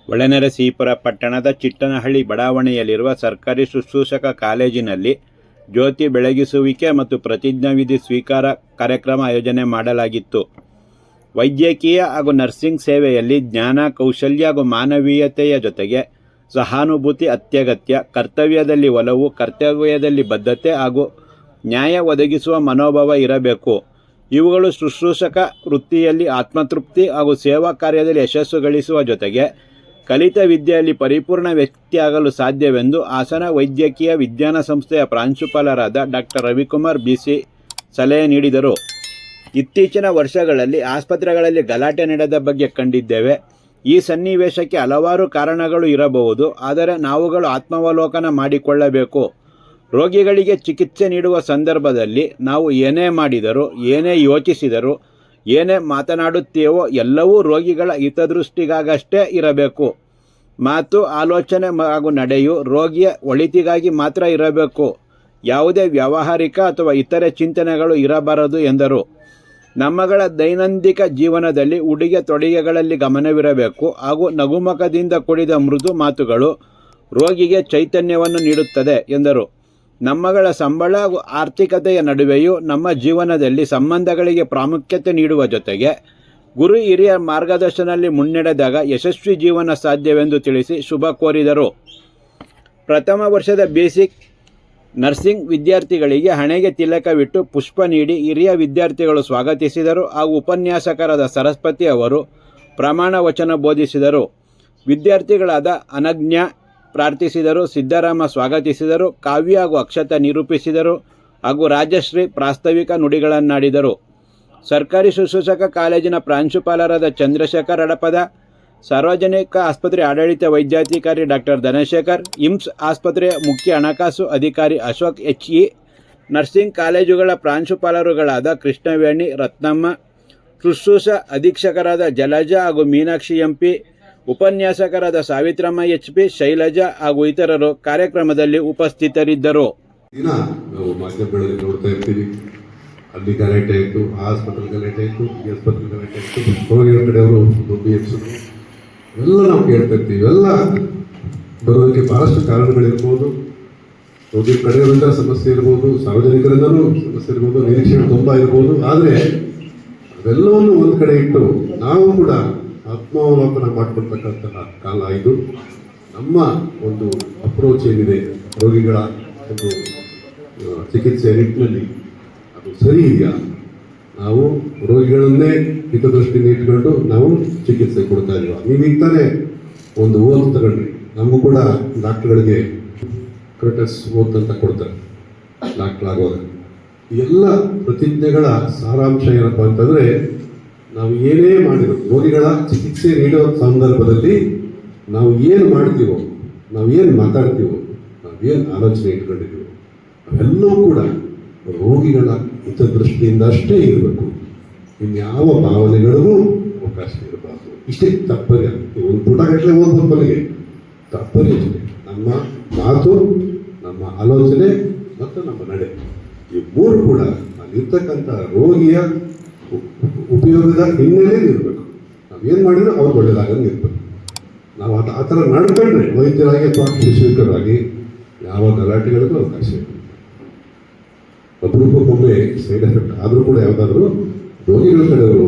ಹೊಳೆನರಸೀಪುರ ಪಟ್ಟಣದ ಚಿಟ್ಟನಹಳ್ಳಿ ಬಡಾವಣೆಯಲ್ಲಿರುವ ಸರ್ಕಾರಿ ಶುಶ್ರೂಷಕ ಕಾಲೇಜಿನಲ್ಲಿ ಜ್ಯೋತಿ ಬೆಳಗಿಸುವಿಕೆ ಮತ್ತು ಪ್ರತಿಜ್ಞಾವಿಧಿ ಸ್ವೀಕಾರ ಕಾರ್ಯಕ್ರಮ ಆಯೋಜನೆ ಮಾಡಲಾಗಿತ್ತು. ವೈದ್ಯಕೀಯ ಹಾಗೂ ನರ್ಸಿಂಗ್ ಸೇವೆಯಲ್ಲಿ ಜ್ಞಾನ, ಕೌಶಲ್ಯ ಹಾಗೂ ಮಾನವೀಯತೆಯ ಜೊತೆಗೆ ಸಹಾನುಭೂತಿ ಅತ್ಯಗತ್ಯ. ಕರ್ತವ್ಯದಲ್ಲಿ ಒಲವು, ಕರ್ತವ್ಯದಲ್ಲಿ ಬದ್ಧತೆ ಹಾಗೂ ನ್ಯಾಯ ಒದಗಿಸುವ ಮನೋಭಾವ ಇರಬೇಕು. ಇವುಗಳು ಶುಶ್ರೂಷಕ ವೃತ್ತಿಯಲ್ಲಿ ಆತ್ಮತೃಪ್ತಿ ಹಾಗೂ ಸೇವಾ ಕಾರ್ಯದಲ್ಲಿ ಯಶಸ್ಸು ಗಳಿಸುವ ಜೊತೆಗೆ ಕಲಿತ ವಿದ್ಯೆಯಲ್ಲಿ ಪರಿಪೂರ್ಣ ವ್ಯಕ್ತಿಯಾಗಲು ಸಾಧ್ಯವೆಂದು ಹಾಸನ ವೈದ್ಯಕೀಯ ವಿಜ್ಞಾನ ಸಂಸ್ಥೆಯ ಪ್ರಾಂಶುಪಾಲರಾದ ಡಾಕ್ಟರ್ ರವಿಕುಮಾರ್ ಬಿಸಿ ಸಲಹೆ ನೀಡಿದರು. ಇತ್ತೀಚಿನ ವರ್ಷಗಳಲ್ಲಿ ಆಸ್ಪತ್ರೆಗಳಲ್ಲಿ ಗಲಾಟೆ ನಡೆದ ಬಗ್ಗೆ ಕಂಡಿದ್ದೇವೆ. ಈ ಸನ್ನಿವೇಶಕ್ಕೆ ಹಲವಾರು ಕಾರಣಗಳು ಇರಬಹುದು. ಆದರೆ ನಾವುಗಳು ಆತ್ಮಾವಲೋಕನ ಮಾಡಿಕೊಳ್ಳಬೇಕು. ರೋಗಿಗಳಿಗೆ ಚಿಕಿತ್ಸೆ ನೀಡುವ ಸಂದರ್ಭದಲ್ಲಿ ನಾವು ಏನೇ ಮಾಡಿದರೂ, ಏನೇ ಯೋಚಿಸಿದರೂ, ಏನೇ ಮಾತನಾಡುತ್ತೇವೋ ಎಲ್ಲವೂ ರೋಗಿಗಳ ಹಿತದೃಷ್ಟಿಗಾಗಷ್ಟೇ ಇರಬೇಕು. ಮಾತು, ಆಲೋಚನೆ ಹಾಗೂ ನಡೆಯು ರೋಗಿಯ ಒಳಿತಿಗಾಗಿ ಮಾತ್ರ ಇರಬೇಕು. ಯಾವುದೇ ವ್ಯಾವಹಾರಿಕ ಅಥವಾ ಇತರೆ ಚಿಂತನೆಗಳು ಇರಬಾರದು ಎಂದರು. ನಮ್ಮಗಳ ದೈನಂದಿನ ಜೀವನದಲ್ಲಿ ಉಡುಗೆ ತೊಡುಗೆಗಳಲ್ಲಿ ಗಮನವಿರಬೇಕು ಹಾಗೂ ನಗುಮುಖದಿಂದ ಕೂಡಿದ ಮೃದು ಮಾತುಗಳು ರೋಗಿಗೆ ಚೈತನ್ಯವನ್ನು ನೀಡುತ್ತದೆ ಎಂದರು. ನಮ್ಮಗಳ ಸಂಬಳ ಹಾಗೂ ಆರ್ಥಿಕತೆಯ ನಡುವೆಯೂ ನಮ್ಮ ಜೀವನದಲ್ಲಿ ಸಂಬಂಧಗಳಿಗೆ ಪ್ರಾಮುಖ್ಯತೆ ನೀಡುವ ಜೊತೆಗೆ ಗುರು ಹಿರಿಯ ಮಾರ್ಗದರ್ಶನದಲ್ಲಿ ಮುನ್ನಡೆದಾಗ ಯಶಸ್ವಿ ಜೀವನ ಸಾಧ್ಯವೆಂದು ತಿಳಿಸಿ ಶುಭ ಕೋರಿದರು. ಪ್ರಥಮ ವರ್ಷದ ಬೇಸಿಕ್ ನರ್ಸಿಂಗ್ ವಿದ್ಯಾರ್ಥಿಗಳಿಗೆ ಹಣೆಗೆ ತಿಲಕವಿಟ್ಟು ಪುಷ್ಪ ನೀಡಿ ಹಿರಿಯ ವಿದ್ಯಾರ್ಥಿಗಳು ಸ್ವಾಗತಿಸಿದರು ಹಾಗೂ ಉಪನ್ಯಾಸಕರಾದ ಸರಸ್ವತಿ ಅವರು ಪ್ರಮಾಣ ವಚನ ಬೋಧಿಸಿದರು. ವಿದ್ಯಾರ್ಥಿಗಳಾದ ಅನಜ್ಞಾ ಪ್ರಾರ್ಥಿಸಿದರು, ಸಿದ್ದರಾಮ ಸ್ವಾಗತಿಸಿದರು, ಕಾವ್ಯ ಹಾಗೂ ಅಕ್ಷತ ನಿರೂಪಿಸಿದರು ಹಾಗೂ ರಾಜಶ್ರೀ ಪ್ರಾಸ್ತಾವಿಕ ನುಡಿಗಳನ್ನಾಡಿದರು. ಸರ್ಕಾರಿ ಶುಶ್ರೂಷಕ ಕಾಲೇಜಿನ ಪ್ರಾಂಶುಪಾಲರಾದ ಚಂದ್ರಶೇಖರ್ ಹಡಪದ, ಸಾರ್ವಜನಿಕ ಆಸ್ಪತ್ರೆ ಆಡಳಿತ ವೈದ್ಯಾಧಿಕಾರಿ ಡಾಕ್ಟರ್ ಧನಶೇಖರ್, ಇಮ್ಸ್ ಆಸ್ಪತ್ರೆಯ ಮುಖ್ಯ ಹಣಕಾಸು ಅಧಿಕಾರಿ ಅಶೋಕ್ HE, ನರ್ಸಿಂಗ್ ಕಾಲೇಜುಗಳ ಪ್ರಾಂಶುಪಾಲರುಗಳಾದ ಕೃಷ್ಣವೇಣಿ, ರತ್ನಮ್ಮ, ಶುಶ್ರೂಷ ಅಧೀಕ್ಷಕರಾದ ಜಲಜಾ ಹಾಗೂ ಮೀನಾಕ್ಷಿ MP, ಉಪನ್ಯಾಸಕರಾದ ಸಾವಿತ್ರಮ್ಮ HP, ಶೈಲಜಾ ಹಾಗೂ ಇತರರು ಕಾರ್ಯಕ್ರಮದಲ್ಲಿ ಉಪಸ್ಥಿತರಿದ್ದರು. ನಾವು ಮಾಧ್ಯಮಗಳಲ್ಲಿ ನೋಡ್ತಾ ಇರ್ತೀವಿ, ಅಲ್ಲಿ ಗಲಾಟೆ ಆಯಿತು, ಆ ಆಸ್ಪತ್ರೆ ಗಲಾಟೆ ಆಯಿತು, ಈ ಆಸ್ಪತ್ರೆ ಗಲಾಟೆ ಆಯಿತು, ರೋಗಿಗಳ ಕಡೆಯವರು ದುಡ್ಡು ಹೆಚ್ಚಿದ್ರು, ಎಲ್ಲ ನಾವು ಕೇಳ್ತಾ ಇರ್ತೀವಿ. ಇವೆಲ್ಲ ಬರೋದಕ್ಕೆ ಬಹಳಷ್ಟು ಕಾರಣಗಳಿರ್ಬೋದು. ರೋಗಿಗಳ ಕಡೆಯವರಿಂದ ಸಮಸ್ಯೆ ಇರ್ಬೋದು, ಸಾರ್ವಜನಿಕರಿಂದನೂ ಸಮಸ್ಯೆ ಇರ್ಬೋದು, ನಿರೀಕ್ಷೆಗಳು ತುಂಬ ಇರ್ಬೋದು. ಆದರೆ ಅವೆಲ್ಲವನ್ನು ಒಂದು ಕಡೆ ಇಟ್ಟು ನಾವು ಕೂಡ ಆತ್ಮಾವಲೋಕನ ಮಾಡಿಕೊಳ್ತಕ್ಕಂತಹ ಕಾಲ ಇದು. ನಮ್ಮ ಒಂದು ಅಪ್ರೋಚ್ ಏನಿದೆ ರೋಗಿಗಳ ಒಂದು ಚಿಕಿತ್ಸೆಯ ನಿಟ್ಟಿನಲ್ಲಿ ಅದು ಸರಿ ಇದೆಯಾ? ನಾವು ರೋಗಿಗಳನ್ನೇ ಹಿತದೃಷ್ಟಿಯಿಂದ ಇಟ್ಕೊಂಡು ನಾವು ಚಿಕಿತ್ಸೆ ಕೊಡ್ತಾ ಇದೀವ? ನೀವೀಗ ತಾನೇ ಒಂದು ಓದ್ ತಗೊಂಡ್ರಿ, ನಮಗೂ ಕೂಡ ಡಾಕ್ಟರ್ಗಳಿಗೆ ಕ್ರೆಟಸ್ ಓತ್ ಅಂತ ಕೊಡ್ತಾರೆ ಡಾಕ್ಟರ್ ಆಗುವಾಗ. ಎಲ್ಲ ಪ್ರತಿಜ್ಞೆಗಳ ಸಾರಾಂಶ ಏನಪ್ಪ ಅಂತಂದರೆ, ನಾವು ಏನೇ ಮಾಡಿರೋ ರೋಗಿಗಳ ಚಿಕಿತ್ಸೆ ನೀಡೋ ಸಂದರ್ಭದಲ್ಲಿ ನಾವು ಏನು ಮಾಡ್ತೀವೋ, ನಾವೇನು ಮಾತಾಡ್ತೀವೋ, ನಾವೇನು ಆಲೋಚನೆ ಇಟ್ಕೊಂಡಿದ್ದೀವೋ ಅವೆಲ್ಲವೂ ಕೂಡ ರೋಗಿಗಳ ಹಿತದೃಷ್ಟಿಯಿಂದ ಅಷ್ಟೇ ಇರಬೇಕು. ಇನ್ಯಾವ ಭಾವನೆಗಳಿಗೂ ಅವಕಾಶ ಇರಬಾರ್ದು. ಇಷ್ಟೇ ತಪ್ಪರಿ. ಒಂದು ಪುಟಗಟ್ಟಲೆ ಓದ್ಬೋದು ಮನೆಗೆ, ತಪ್ಪರಿ ಅಷ್ಟೇ. ನಮ್ಮ ಮಾತು, ನಮ್ಮ ಆಲೋಚನೆ ಮತ್ತು ನಮ್ಮ ನಡೆ, ಈ ಮೂರು ಕೂಡ ಅಲ್ಲಿರ್ತಕ್ಕಂಥ ರೋಗಿಯ ಉಪಯೋಗದ ಹಿನ್ನೆಲೆಯಲ್ಲಿ ಇರಬೇಕು. ನಾವೇನು ಮಾಡಿದ್ರು ಅವ್ರು ಒಳ್ಳೆಯದಾಗಂಗೆ ಇರಬೇಕು. ನಾವು ಆ ಥರ ನಡ್ಕೊಂಡ್ರೆ ವೈದ್ಯರಾಗಿ ಅಥವಾ ಶಿಕ್ಷಕರಾಗಿ ಯಾವ ಗಲಾಟೆಗಳಿಗೂ ಅವಕಾಶ ಇಲ್ಲ. ಅಪರೂಪಕ್ಕೊಮ್ಮೆ ಸೈಡ್ ಎಫೆಕ್ಟ್ ಆದರೂ ಕೂಡ ಯಾವುದಾದ್ರೂ ರೋಗಿಗಳ ಕಡೆಯವರು,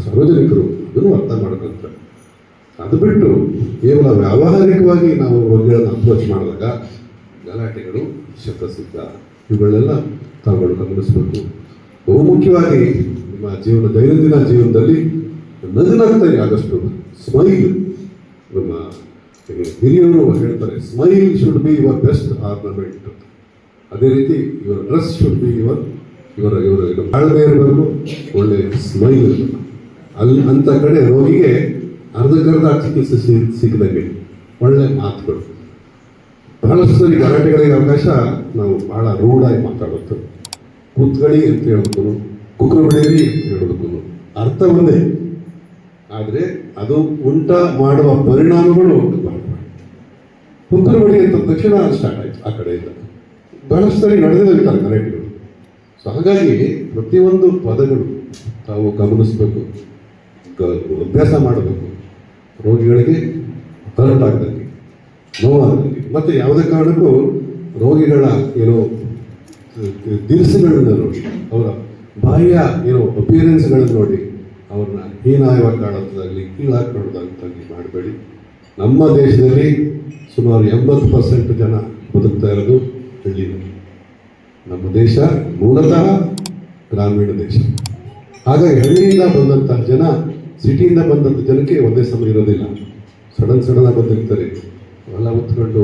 ಸಾರ್ವಜನಿಕರು ಅದನ್ನು ಅರ್ಥ ಮಾಡ್ಕೊಳ್ತಾರೆ. ಅದು ಬಿಟ್ಟು ಕೇವಲ ವ್ಯಾವಹಾರಿಕವಾಗಿ ನಾವು ರೋಗಿಗಳನ್ನು ಅಪ್ರೋಚ್ ಮಾಡಿದಾಗ ಗಲಾಟೆಗಳು ಶತಸಿದ್ಧ. ಇವುಗಳನ್ನೆಲ್ಲ ತಾವುಗಳು ಗಮನಿಸಬೇಕು. ಬಹುಮುಖ್ಯವಾಗಿ ನಿಮ್ಮ ದೈನಂದಿನ ಜೀವನದಲ್ಲಿ ನಗನಗ್ತಾನೆ ಆದಷ್ಟು ಸ್ಮೈಲ್. ನಮ್ಮ ಹಿರಿಯವರು ಹೇಳ್ತಾರೆ, smile should be your best ornament. ಅದೇ ರೀತಿ ಯುವರ್ ಡ್ರೆಸ್ ಶುಡ್ ಬಿ ಇವರ ಬಾಳ್ವೆ ಇರಬೇಕು, ಒಳ್ಳೆ ಸ್ಮೈಲ್ ಇರಬೇಕು. ಅಂಥ ಕಡೆ ರೋಗಿಗೆ ಅರ್ಧಕ್ಕರ್ಧ ಚಿಕಿತ್ಸೆ ಸಿಕ್ಕಿದಂಗೆ ಒಳ್ಳೆ ಮಾತುಗಳು. ಬಹಳಷ್ಟು ಸರಿ ಗಲಾಟೆಗಳಿಗೆ ಅವಕಾಶ ನಾವು ಬಹಳ ರೂಢಾಗಿ ಮಾತಾಡುತ್ತೇವೆ. ಕೂತ್ಗಳಿ ಅಂತ ಹೇಳೋದಕ್ಕೂ, ಕುಕ್ಕರು ಹೊಡೆಯಲಿ ಅಂತ ಹೇಳೋದಕ್ಕೂ ಅರ್ಥ ಒಂದೇ, ಆದರೆ ಅದು ಉಂಟು ಮಾಡುವ ಪರಿಣಾಮಗಳು ಕುಕ್ಕರು ಹೊಡಿ ಅಂತ ತಕ್ಷಣ ಸ್ಟಾರ್ಟ್ ಆಯಿತು ಆ ಕಡೆಯಿಂದ. ಬಹಳಷ್ಟು ಸರಿ ನಡೆದಿರ್ತಾರೆ ಗಲಾಟೆಗಳು. ಸೊ ಹಾಗಾಗಿ ಪ್ರತಿಯೊಂದು ಪದಗಳು ತಾವು ಗಮನಿಸಬೇಕು, ಅಭ್ಯಾಸ ಮಾಡಬೇಕು. ರೋಗಿಗಳಿಗೆ ಹರ್ಟ್ ಆಗ್ದಂಗೆ, ನೋವಾಗ್ದಂಗೆ, ಮತ್ತು ಯಾವುದೇ ಕಾರಣಕ್ಕೂ ರೋಗಿಗಳ ಏನೋ ದಿರಿಸುಗಳನ್ನ ನೋಡಿ, ಅವರ ಬಾಹ್ಯ ಏನೋ ಅಪಿಯರೆನ್ಸ್ಗಳನ್ನು ನೋಡಿ ಅವ್ರನ್ನ ಹೀನಾಯವಾಗಿ ಕಾಣೋದಾಗಲಿ ಕೀಳಾಗಿ ಕಾಣೋದಾಗಲಿ ಮಾಡಬೇಡಿ. ನಮ್ಮ ದೇಶದಲ್ಲಿ ಸುಮಾರು 80% ಜನ ಬದುಕ್ತಾ ಇರೋದು ಹಳ್ಳಿಯಲ್ಲಿ. ನಮ್ಮ ದೇಶ ಮೂಲತಃ ಗ್ರಾಮೀಣ ದೇಶ. ಹಾಗಾಗಿ ಹಳ್ಳಿಯಿಂದ ಬಂದಂತಹ ಜನ ಸಿಟಿಯಿಂದ ಬಂದಂಥ ಜನಕ್ಕೆ ಒಂದೇ ಸಮಯ ಇರೋದಿಲ್ಲ. ಸಡನ್ ಬಂದಿರ್ತಾರೆ, ಅವೆಲ್ಲ ಹೊತ್ಕೊಂಡು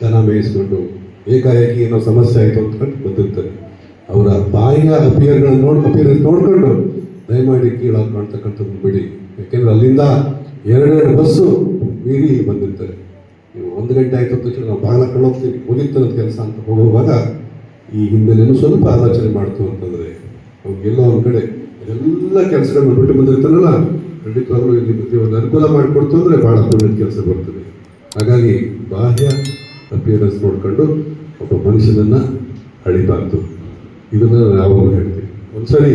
ದನ ಮೇಯಿಸ್ಕೊಂಡು ಏಕಾಏಕಿ ಏನೋ ಸಮಸ್ಯೆ ಆಯಿತು ಅಂದ್ಕೊಂಡು ಬಂದಿರ್ತಾರೆ. ಅವರ ಬಾಯಿಯ ಅಪಿಯರೆನ್ಸ್ ನೋಡ್ಕೊಂಡು ದಯಮಾಡಿ ಕೀಳಾಗಿ ಕಾಣ್ತಕ್ಕಂಥದ್ದು ಬಿಡಿ. ಯಾಕೆಂದ್ರೆ ಅಲ್ಲಿಂದ 2 ಬಸ್ಸು ಮೀರಿ ಬಂದಿರ್ತಾರೆ. ನೀವು 1 ಗಂಟೆ ಆಯಿತು ಅಂತ ನಾವು ಬಾಗಿಲು ಹೋಗ್ತೀವಿ, ಮುಗಿತದ ಕೆಲಸ ಅಂತ ಹೋಗುವಾಗ ಈ ಹಿನ್ನೆಲೆನೂ ಸ್ವಲ್ಪ ಆಲೋಚನೆ ಮಾಡ್ತು ಅಂತಂದರೆ ಅವ್ರಿಗೆಲ್ಲೋ ಒಂದು ಕಡೆ ಎಲ್ಲ ಕೆಲಸಗಳನ್ನ ಬಿಟ್ಟು ಬಂದಿರ್ತಾರಲ್ಲ, ಖಂಡಿತವಾಗ್ಲೂ ಇಲ್ಲಿ ಒಂದು ಅನುಕೂಲ ಮಾಡಿಕೊಡ್ತು ಅಂದರೆ ಭಾಳ ಪುಣ್ಯದ ಕೆಲಸ ಬರ್ತದೆ. ಹಾಗಾಗಿ ಬಾಹ್ಯ ಅಪಿಯರೆನ್ಸ್ ನೋಡ್ಕೊಂಡು ಒಬ್ಬ ಮನುಷ್ಯನನ್ನು ಅಳಿಬಾರ್ದು. ಇದನ್ನು ನಾವು ಹೇಳ್ತೀವಿ. ಒಂದ್ಸರಿ